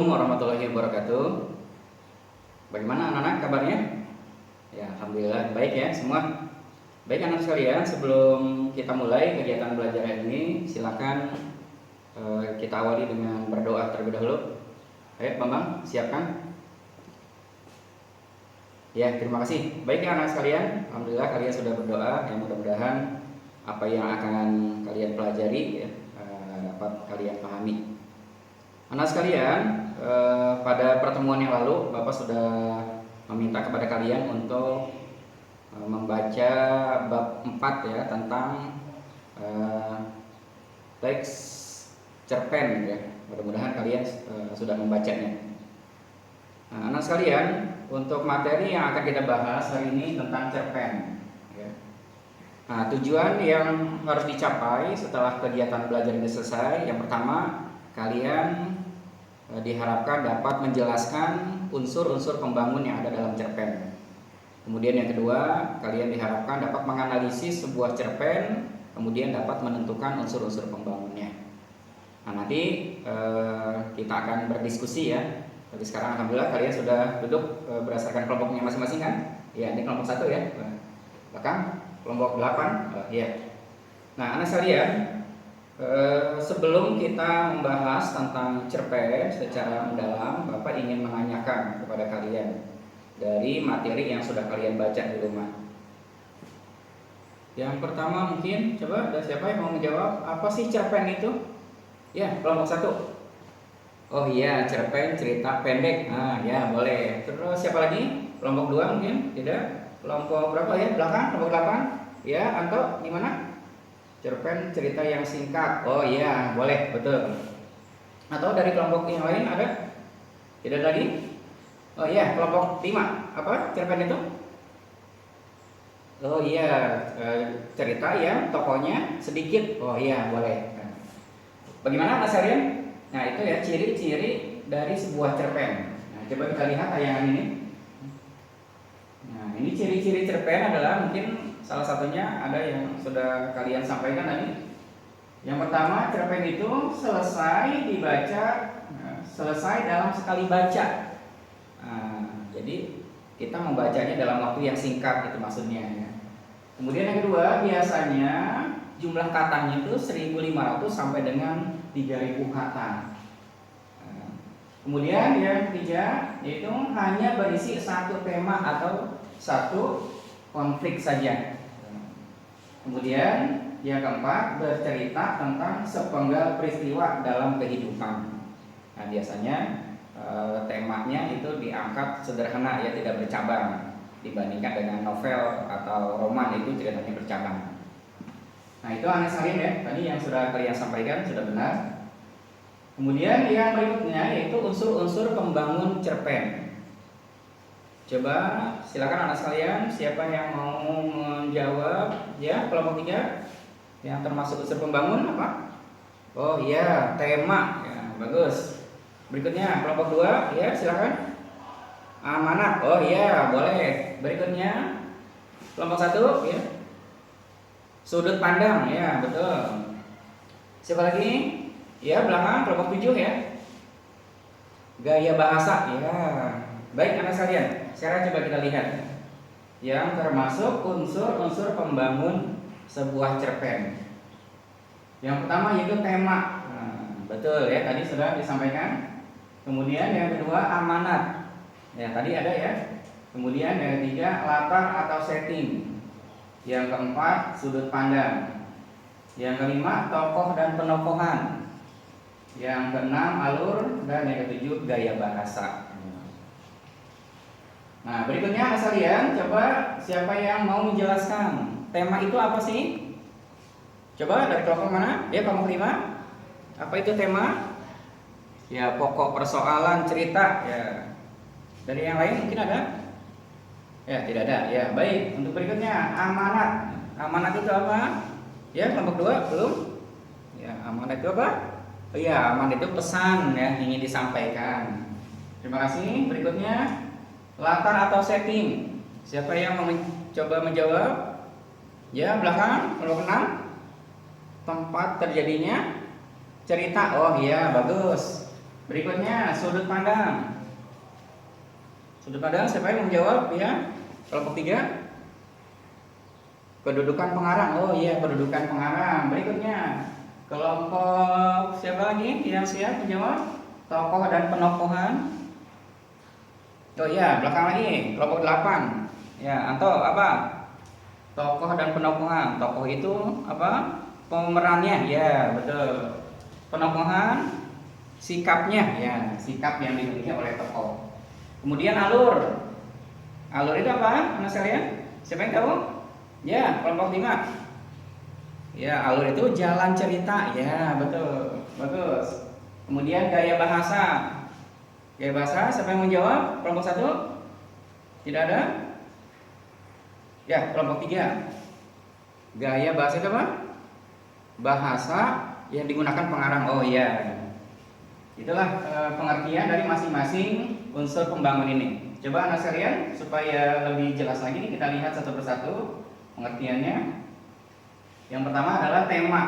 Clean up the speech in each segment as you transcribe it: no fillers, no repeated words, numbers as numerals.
Assalamualaikum warahmatullahi wabarakatuh. Bagaimana anak-anak kabarnya? Ya, alhamdulillah baik ya semua. Baik anak sekalian, sebelum kita mulai kegiatan belajar hari ini, silakan kita awali dengan berdoa terlebih dahulu. Ayo, Bambang, siapkan. Ya, terima kasih. Baik ya anak sekalian, alhamdulillah kalian sudah berdoa. Ya, mudah-mudahan apa yang akan kalian pelajari ya, dapat kalian pahami. Anak sekalian, pada pertemuan yang lalu Bapak sudah meminta kepada kalian untuk membaca bab 4 ya tentang teks cerpen ya. Mudah-mudahan kalian sudah membacanya. Nah, anak sekalian, untuk materi yang akan kita bahas hari ini tentang cerpen ya. Nah, tujuan yang harus dicapai setelah kegiatan belajar ini selesai, yang pertama kalian diharapkan dapat menjelaskan unsur-unsur pembangun yang ada dalam cerpen. Kemudian yang kedua, kalian diharapkan dapat menganalisis sebuah cerpen, kemudian dapat menentukan unsur-unsur pembangunnya. Nah, nanti kita akan berdiskusi ya. Tapi sekarang alhamdulillah kalian sudah duduk berdasarkan kelompoknya masing-masing kan? Ya, ini kelompok 1 ya. Belakang kelompok 8. Ya. Nah, anak sekalian, sebelum kita membahas tentang cerpen secara mendalam, Bapak ingin menanyakan kepada kalian dari materi yang sudah kalian baca di rumah. Yang pertama mungkin, coba ada siapa yang mau menjawab, apa sih cerpen itu? Ya, kelompok 1. Oh iya, cerpen cerita pendek. Nah, ya boleh. Terus siapa lagi? Kelompok 2 mungkin? Tidak? Kelompok berapa ya? Belakang, kelompok 8. Ya, Anto, gimana? Cerpen cerita yang singkat. Oh iya, boleh, betul. Atau dari kelompok yang lain ada? Tidak lagi? Oh iya, kelompok 5. Apa cerpen itu? Oh iya, cerita yang tokohnya sedikit. Oh iya, boleh. Bagaimana Mas Aryan? Nah, itu ya ciri-ciri dari sebuah cerpen. Nah, coba kita lihat tayangan ini. Nah, ini ciri-ciri cerpen adalah mungkin salah satunya ada yang sudah kalian sampaikan tadi. Yang pertama, cerpen itu selesai dibaca, selesai dalam sekali baca. Nah, jadi kita membacanya dalam waktu yang singkat, itu maksudnya ya. Kemudian yang kedua, biasanya jumlah katanya itu 1.500 sampai dengan 3.000 kata. Kemudian yang ketiga, yaitu hanya berisi satu tema atau satu konflik saja. Kemudian yang keempat, bercerita tentang sepenggal peristiwa dalam kehidupan. Nah, biasanya temanya itu diangkat sederhana ya, tidak bercabang dibandingkan dengan novel atau roman itu ceritanya bercabang. Nah, itu anak sekalian ya, tadi yang sudah kalian sampaikan sudah benar. Kemudian yang berikutnya yaitu unsur-unsur pembangun cerpen. Coba silakan anak sekalian, siapa yang mau menjawab? Ya, kelompok 3 yang termasuk unsur pembangun apa? Oh iya, tema. Ya, bagus. Berikutnya kelompok 2, ya silakan. Amanat. Oh iya, boleh. Berikutnya kelompok 1 ya. Sudut pandang. Ya, betul. Siapa lagi? Ya, belakang kelompok 7 ya. Gaya bahasa. Ya. Baik anak sekalian, sekarang coba kita lihat yang termasuk unsur-unsur pembangun sebuah cerpen. Yang pertama yaitu tema. Nah, betul ya, tadi sudah disampaikan. Kemudian yang kedua amanat. Ya, tadi ada ya. Kemudian yang ketiga latar atau setting. Yang keempat sudut pandang. Yang kelima tokoh dan penokohan. Yang keenam alur, dan yang ketujuh gaya bahasa. Nah, berikutnya anak sekalian, coba siapa yang mau menjelaskan tema itu apa sih? Coba dari kelompok mana? Ya, kelompok 5. Apa itu tema? Ya, pokok persoalan cerita ya. Dari yang lain mungkin ada? Ya, tidak ada. Ya, baik. Untuk berikutnya amanat. Amanat itu apa? Ya, kelompok 2 belum? Ya, amanat itu apa? Oh iya, amanat itu pesan ya, ingin disampaikan. Terima kasih. Berikutnya latar atau setting. Siapa yang mau coba menjawab? Ya, belakang kelompok 6. Tempat terjadinya cerita. Oh iya, bagus. Berikutnya sudut pandang. Sudut pandang siapa yang menjawab ya? Kelompok 3. Kedudukan pengarang. Oh iya, kedudukan pengarang. Berikutnya kelompok siapa lagi yang siap menjawab? Tokoh dan penokohan. Oh iya, belakang lagi kelompok 8. Ya, Anto apa? Tokoh dan penokohan. Tokoh itu apa? Pemerannya. Ya, betul. Penokohan sikapnya, ya, sikap yang dimiliki oleh tokoh. Kemudian alur. Alur itu apa, anak sekalian? Siapa yang tahu? Ya, kelompok 5. Ya, alur itu jalan cerita. Ya, betul. Bagus. Kemudian gaya bahasa. Gaya bahasa, siapa yang menjawab? Kelompok 1? Tidak ada? Ya, kelompok 3. Gaya bahasa itu apa? Bahasa yang digunakan pengarang. Oh iya. Itulah pengertian dari masing-masing unsur pembangun ini. Coba anak sekalian supaya lebih jelas lagi nih, kita lihat satu persatu pengertiannya. Yang pertama adalah tema.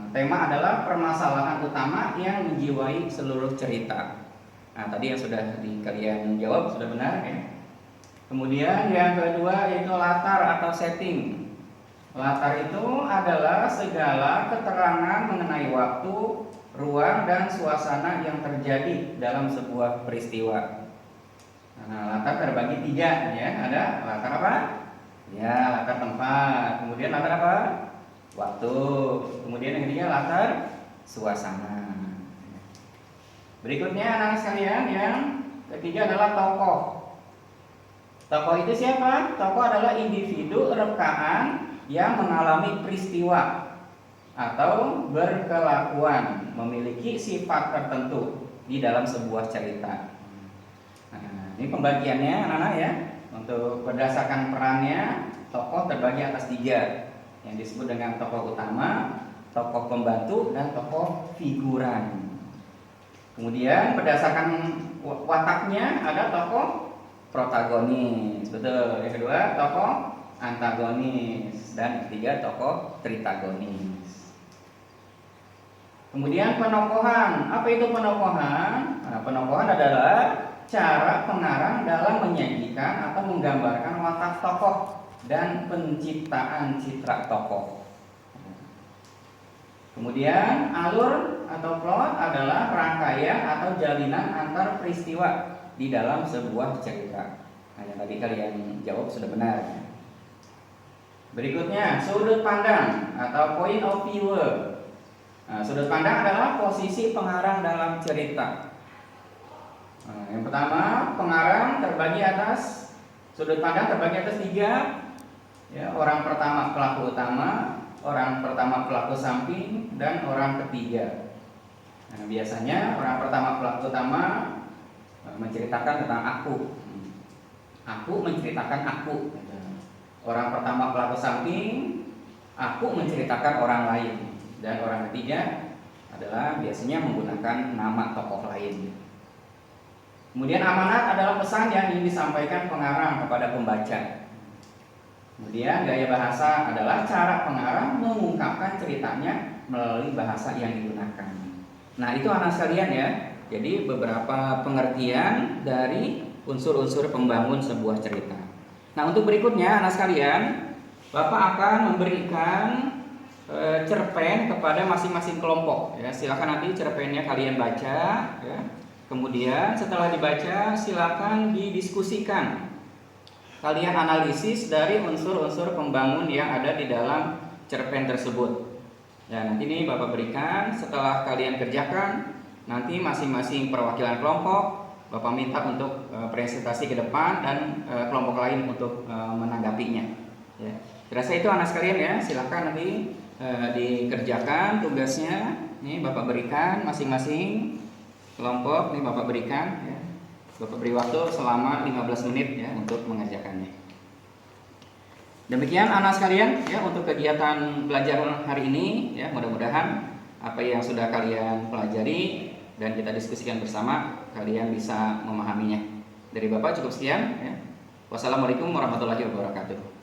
Tema adalah permasalahan utama yang menjiwai seluruh cerita. Nah, tadi yang sudah kalian jawab sudah benar ya. Kemudian yang kedua yaitu latar atau setting. Latar itu adalah segala keterangan mengenai waktu, ruang, dan suasana yang terjadi dalam sebuah peristiwa. Nah, latar terbagi 3 ya. Ada latar apa? Ya, latar tempat. Kemudian latar apa? Waktu. Kemudian yang ketiga latar suasana. Berikutnya anak sekalian, yang ketiga adalah tokoh. Tokoh itu siapa? Tokoh adalah individu rekaan yang mengalami peristiwa atau berkelakuan, memiliki sifat tertentu di dalam sebuah cerita. Nah, ini pembagiannya anak-anak ya. Untuk berdasarkan perannya, tokoh terbagi atas 3 yang disebut dengan tokoh utama, tokoh pembantu, dan tokoh figuran. Kemudian berdasarkan wataknya ada tokoh protagonis, betul. Yang kedua tokoh antagonis, dan yang ketiga tokoh tritagonis. Kemudian penokohan. Apa itu penokohan? Nah, penokohan adalah cara pengarang dalam menyajikan atau menggambarkan watak tokoh dan penciptaan citra tokoh. Kemudian alur atau plot adalah rangkaian atau jalinan antar peristiwa di dalam sebuah cerita. Nah, yang tadi kalian jawab sudah benar. Berikutnya sudut pandang atau point of view. Nah, sudut pandang adalah posisi pengarang dalam cerita. Nah, yang pertama, pengarang terbagi atas sudut pandang terbagi atas 3. Ya, orang pertama pelaku utama, orang pertama pelaku samping, dan orang ketiga. Nah, biasanya orang pertama pelaku utama menceritakan tentang aku. Aku menceritakan aku. Orang pertama pelaku samping, aku menceritakan orang lain. Dan orang ketiga adalah biasanya menggunakan nama tokoh lain. Kemudian amanat adalah pesan yang ingin disampaikan pengarang kepada pembaca. Kemudian gaya bahasa adalah cara pengarang mengungkapkan ceritanya melalui bahasa yang digunakan. Nah, itu anak sekalian ya. Jadi beberapa pengertian dari unsur-unsur pembangun sebuah cerita. Nah, untuk berikutnya anak sekalian, Bapak akan memberikan cerpen kepada masing-masing kelompok ya. Silakan nanti cerpennya kalian baca ya. Kemudian setelah dibaca silakan didiskusikan. Kalian analisis dari unsur-unsur pembangun yang ada di dalam cerpen tersebut. Ya, nanti ini Bapak berikan setelah kalian kerjakan, nanti masing-masing perwakilan kelompok Bapak minta untuk presentasi ke depan dan kelompok lain untuk menanggapinya. Ya. Terasa itu anak sekalian ya, silakan nanti dikerjakan tugasnya. Ini Bapak berikan masing-masing kelompok, ini Bapak berikan ya. Bapak beri waktu selama 15 menit ya untuk mengerjakannya. Demikian anak sekalian ya untuk kegiatan belajar hari ini ya, mudah-mudahan apa yang sudah kalian pelajari dan kita diskusikan bersama kalian bisa memahaminya. Dari Bapak cukup sekian ya. Wassalamualaikum warahmatullahi wabarakatuh.